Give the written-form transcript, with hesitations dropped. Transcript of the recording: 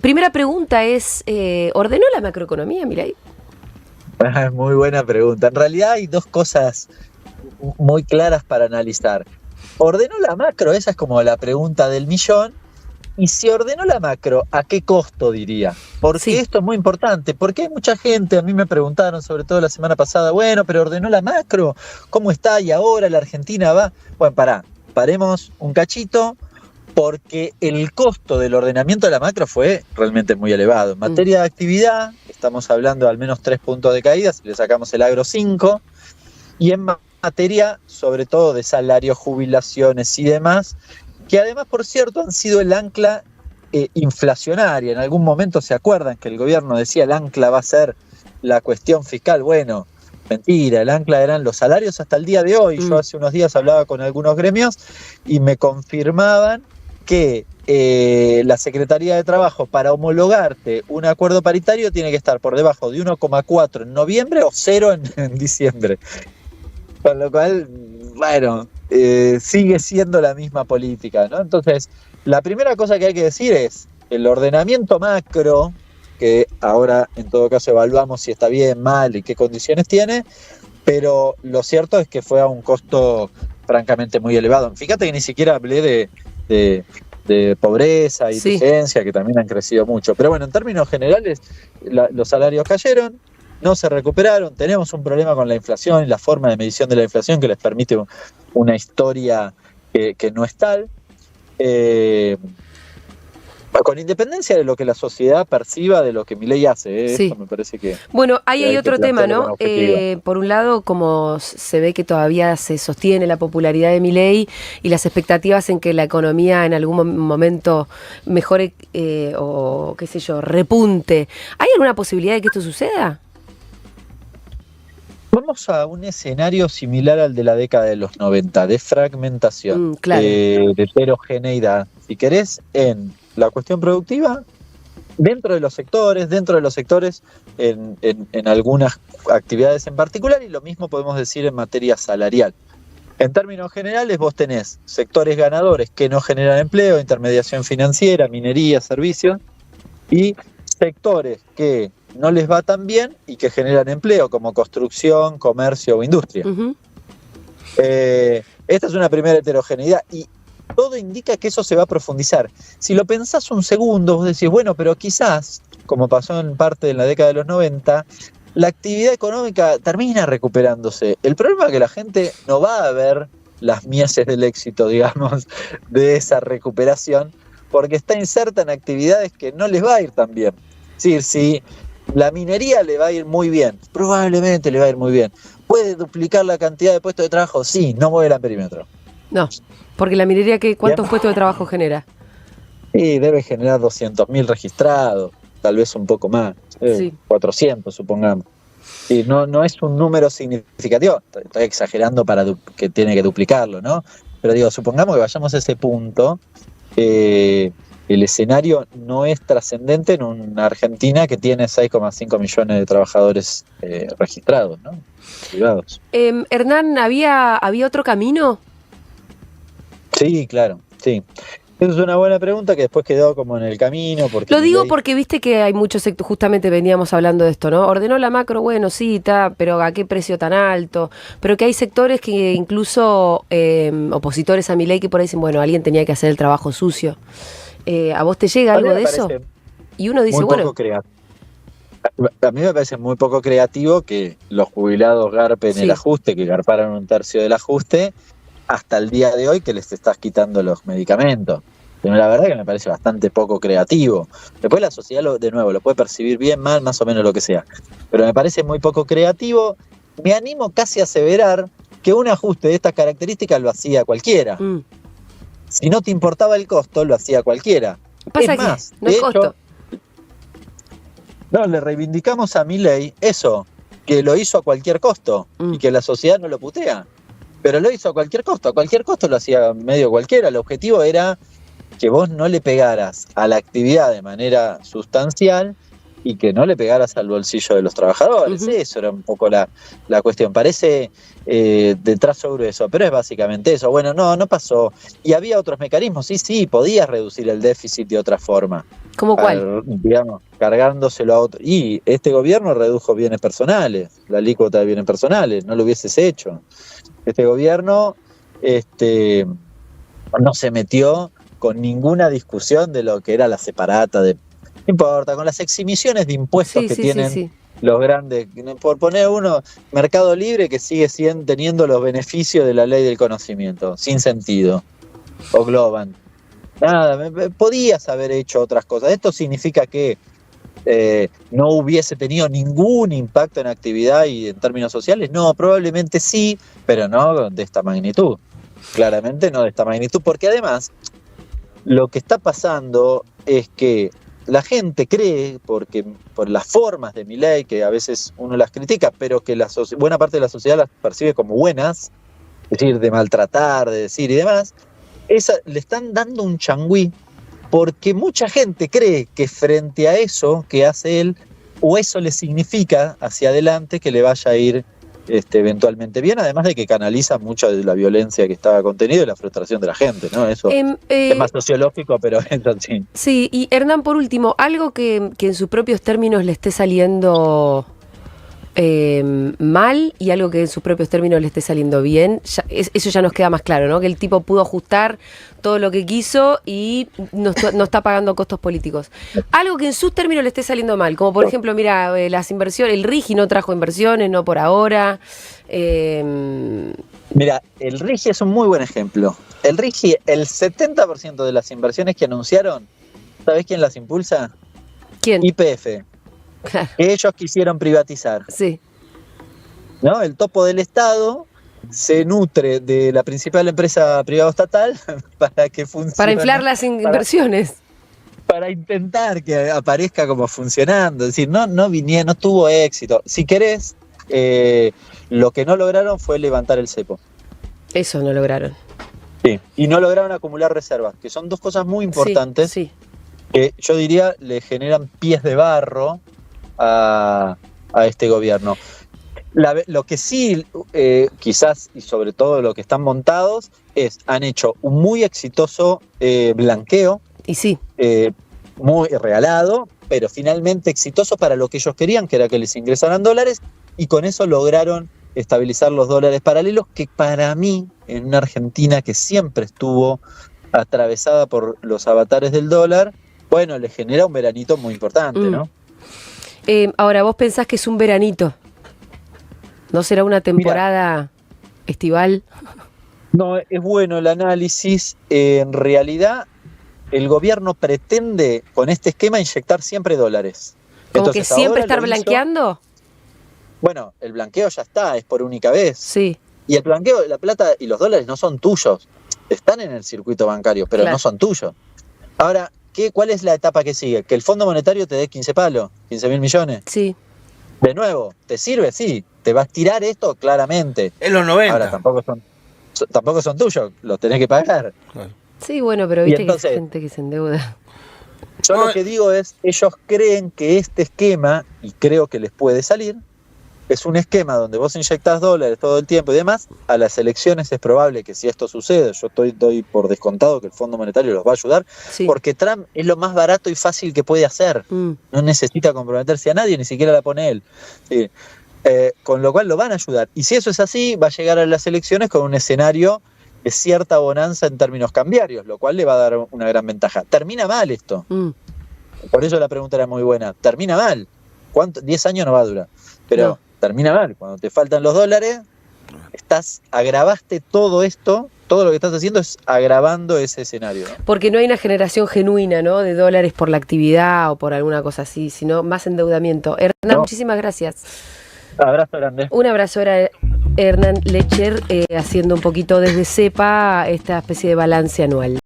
Primera pregunta es, ¿ordenó la macroeconomía, Milei? Muy buena pregunta. En realidad hay dos cosas muy claras para analizar. ¿Ordenó la macro? Esa es como la pregunta del millón. Y si ordenó la macro, ¿a qué costo diría? Porque Sí. esto es muy importante, porque hay mucha gente, a mí me preguntaron, sobre todo la semana pasada, bueno, pero ordenó la macro, ¿cómo está? Y ahora la Argentina va. Bueno, paremos un cachito, porque el costo del ordenamiento de la macro fue realmente muy elevado. En materia de actividad, estamos hablando de al menos 3 puntos de caída, si le sacamos el agro 5, y en materia, sobre todo, de salarios, jubilaciones y demás, que además, por cierto, han sido el ancla inflacionaria. En algún momento se acuerdan que el gobierno decía el ancla va a ser la cuestión fiscal. Bueno, mentira, el ancla eran los salarios hasta el día de hoy. Yo hace unos días hablaba con algunos gremios y me confirmaban que la Secretaría de Trabajo, para homologarte un acuerdo paritario, tiene que estar por debajo de 1,4 en noviembre o 0 en diciembre. Con lo cual, bueno, sigue siendo la misma política, ¿no? Entonces, la primera cosa que hay que decir es el ordenamiento macro, que ahora en todo caso evaluamos si está bien, mal y qué condiciones tiene, pero lo cierto es que fue a un costo francamente muy elevado. Fíjate que ni siquiera hablé de pobreza y indigencia, que también han crecido mucho. Pero bueno, en términos generales, los salarios cayeron, no se recuperaron, tenemos un problema con la inflación y la forma de medición de la inflación que les permite una historia que no es tal. Con independencia de lo que la sociedad perciba de lo que Milei hace, Sí. eso me parece que... Bueno, ahí hay otro tema, ¿no? Objetivo. Por un lado, como se ve que todavía se sostiene la popularidad de Milei y las expectativas en que la economía en algún momento mejore o, qué sé yo, repunte. ¿Hay alguna posibilidad de que esto suceda? Vamos a un escenario similar al de la década de los 90, de fragmentación, Claro. de heterogeneidad, si querés, en la cuestión productiva, dentro de los sectores, en algunas actividades en particular, y lo mismo podemos decir en materia salarial. En términos generales, vos tenés sectores ganadores que no generan empleo, intermediación financiera, minería, servicios, y sectores que no les va tan bien y que generan empleo, como construcción, comercio o industria. Esta es una primera heterogeneidad y todo indica que eso se va a profundizar. Si lo pensás un segundo, vos decís, bueno, pero quizás, como pasó en parte en la década de los 90, la actividad económica termina recuperándose. El problema es que la gente no va a ver las mieses del éxito, digamos, de esa recuperación, porque está inserta en actividades que no les va a ir tan bien. Es decir, si la minería le va a ir muy bien, probablemente le va a ir muy bien. ¿Puede duplicar la cantidad de puestos de trabajo? Sí, no mueve el perímetro. No, porque la minería, ¿cuántos puestos de trabajo genera? Sí, debe generar 200.000 registrados, tal vez un poco más, 400 supongamos. Sí, no es un número significativo, estoy exagerando para que tiene que duplicarlo, ¿no? Pero digo, supongamos que vayamos a ese punto, el escenario no es trascendente en una Argentina que tiene 6,5 millones de trabajadores registrados, ¿no? Privados. Hernán, ¿había otro camino? Sí, claro, sí. Esa es una buena pregunta que después quedó como en el camino. Lo digo porque viste que hay muchos sectores, justamente veníamos hablando de esto, ¿no? Ordenó la macro, bueno, sí, pero ¿a qué precio tan alto? Pero que hay sectores que incluso opositores a Milei que por ahí dicen, bueno, alguien tenía que hacer el trabajo sucio. ¿A vos te llega algo de eso? Y uno dice, bueno... A mí me parece muy poco creativo que los jubilados garpen el ajuste, que garparon un tercio del ajuste, hasta el día de hoy que les estás quitando los medicamentos. Pero la verdad que me parece bastante poco creativo. Después la sociedad, de nuevo, lo puede percibir bien, mal, más o menos lo que sea. Pero me parece muy poco creativo. Me animo casi a aseverar que un ajuste de estas características lo hacía cualquiera. Si no te importaba el costo, lo hacía cualquiera. Pasa es más, que no hay costo. No, le reivindicamos a Milei eso, que lo hizo a cualquier costo y que la sociedad no lo putea. Pero lo hizo a cualquier costo lo hacía medio cualquiera. El objetivo era que vos no le pegaras a la actividad de manera sustancial y que no le pegaras al bolsillo de los trabajadores. Ujú. Eso era un poco la cuestión. Parece de trazo grueso, pero es básicamente eso. Bueno, no pasó. Y había otros mecanismos. Sí, podías reducir el déficit de otra forma. ¿Cómo cuál? Digamos, cargándoselo a otro. Y este gobierno redujo bienes personales, la alícuota de bienes personales, no lo hubieses hecho. Este gobierno no se metió con ninguna discusión de lo que era la separata de... No importa, con las exhibiciones de impuestos que tienen Sí. los grandes, por poner uno, Mercado Libre, que sigue teniendo los beneficios de la ley del conocimiento, sin sentido, o Globan. Nada, podías haber hecho otras cosas. Esto significa que no hubiese tenido ningún impacto en actividad y en términos sociales. No, probablemente sí, pero no de esta magnitud. Claramente no de esta magnitud, porque además lo que está pasando es que la gente cree, porque por las formas de Milei, que a veces uno las critica, pero que buena parte de la sociedad las percibe como buenas, es decir, de maltratar, de decir y demás, le están dando un changüí, porque mucha gente cree que frente a eso que hace él, o eso le significa hacia adelante que le vaya a ir eventualmente bien, además de que canaliza mucha de la violencia que estaba contenida y la frustración de la gente, ¿no? Eso es más sociológico, pero es así. Sí, y Hernán, por último, algo que en sus propios términos le esté saliendo mal y algo que en sus propios términos le esté saliendo bien, eso ya nos queda más claro, ¿no? Que el tipo pudo ajustar todo lo que quiso y no está pagando costos políticos. Algo que en sus términos le esté saliendo mal, como por ejemplo, mira, las inversiones, el RIGI no trajo inversiones, no por ahora. Mira, el RIGI es un muy buen ejemplo. El RIGI, el 70% de las inversiones que anunciaron, ¿sabés quién las impulsa? ¿Quién? YPF. Que ellos quisieron privatizar. Sí. ¿No? El topo del Estado se nutre de la principal empresa privada estatal para que funcione. Para inflar las inversiones. Para intentar que aparezca como funcionando. Es decir, no tuvo éxito. Si querés, lo que no lograron fue levantar el cepo. Eso no lograron. Sí. Y no lograron acumular reservas, que son dos cosas muy importantes. Sí. Que yo diría le generan pies de barro a este gobierno. Lo que sí, quizás, y sobre todo lo que están montados, han hecho un muy exitoso blanqueo. Y sí. Muy regalado, pero finalmente exitoso para lo que ellos querían, que era que les ingresaran dólares, y con eso lograron estabilizar los dólares paralelos, que para mí, en una Argentina que siempre estuvo atravesada por los avatares del dólar, bueno, le genera un veranito muy importante, ¿no? Ahora, vos pensás que es un veranito. ¿No será una temporada estival? No, es bueno el análisis. En realidad, el gobierno pretende, con este esquema, inyectar siempre dólares. ¿Como que siempre estar blanqueando? Bueno, el blanqueo ya está, es por única vez. Sí. Y el blanqueo, la plata y los dólares no son tuyos. Están en el circuito bancario, pero no son tuyos. Ahora, ¿cuál es la etapa que sigue? Que el Fondo Monetario te dé 15 palos, 15.000 millones. Sí. De nuevo, ¿te sirve? Sí. ¿Te va a tirar esto? Claramente. En los 90. Ahora, tampoco son tuyos, los tenés que pagar. Claro. Sí, bueno, pero viste entonces, que hay gente que se endeuda. Yo lo que digo es, ellos creen que este esquema, y creo que les puede salir, es un esquema donde vos inyectás dólares todo el tiempo y demás. A las elecciones es probable que si esto sucede, yo doy por descontado que el Fondo Monetario los va a ayudar, porque Trump es lo más barato y fácil que puede hacer. No necesita comprometerse a nadie, ni siquiera la pone él. Sí. Con lo cual lo van a ayudar. Y si eso es así, va a llegar a las elecciones con un escenario de cierta bonanza en términos cambiarios, lo cual le va a dar una gran ventaja. Termina mal esto. Por eso la pregunta era muy buena. Termina mal. ¿Cuánto? 10 años no va a durar. Pero termina mal. Cuando te faltan los dólares, agravaste todo esto. Todo lo que estás haciendo es agravando ese escenario, ¿no? Porque no hay una generación genuina, ¿no? De dólares por la actividad o por alguna cosa así, sino más endeudamiento. Hernán, muchísimas gracias. Abrazo grande. Un abrazo a Hernán Lecher, haciendo un poquito desde CEPA esta especie de balance anual.